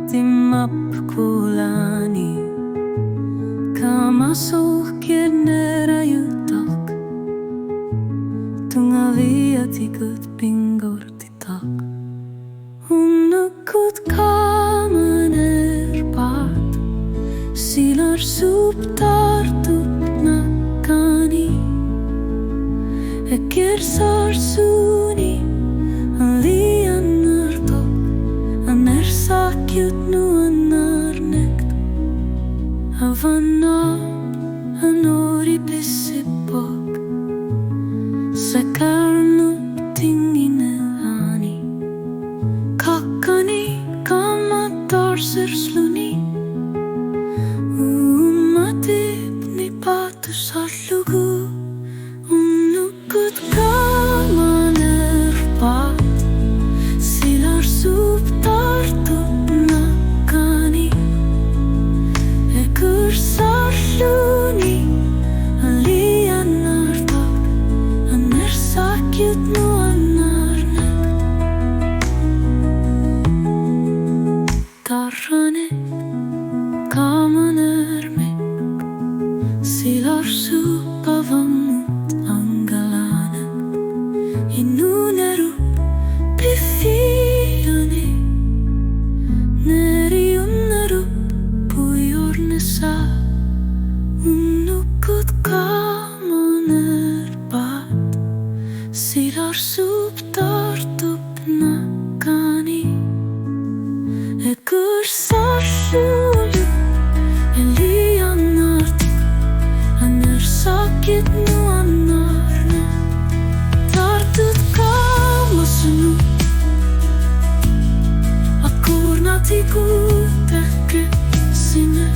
Timmapkulani Kamasuh kirnera yutak Tungavia tikut pingur titak Unnukut kamaner paat Silar subtartut nakani Ekir sarsuni Alian nartok Aner sakyut nuanar nekt Havana anori pisipok Sekarnu tingine ani Kakani kamatar sersluni Umatip ni patu sallugu Unnukut kamaner paat Silar subtartut nakani Ekur sarluni Alian nartak Aner sakyut nuanar nekt Tarrane kamaner mek Silar subavamut angalanek Inuneru pifiane Neriunneru puyornesa Unnukut kamaner paat Silar subtartup nakani Ekur sarluli Elian nartik Aner sakit nuanarne Tartut kamasunu Akur natiku tehke sine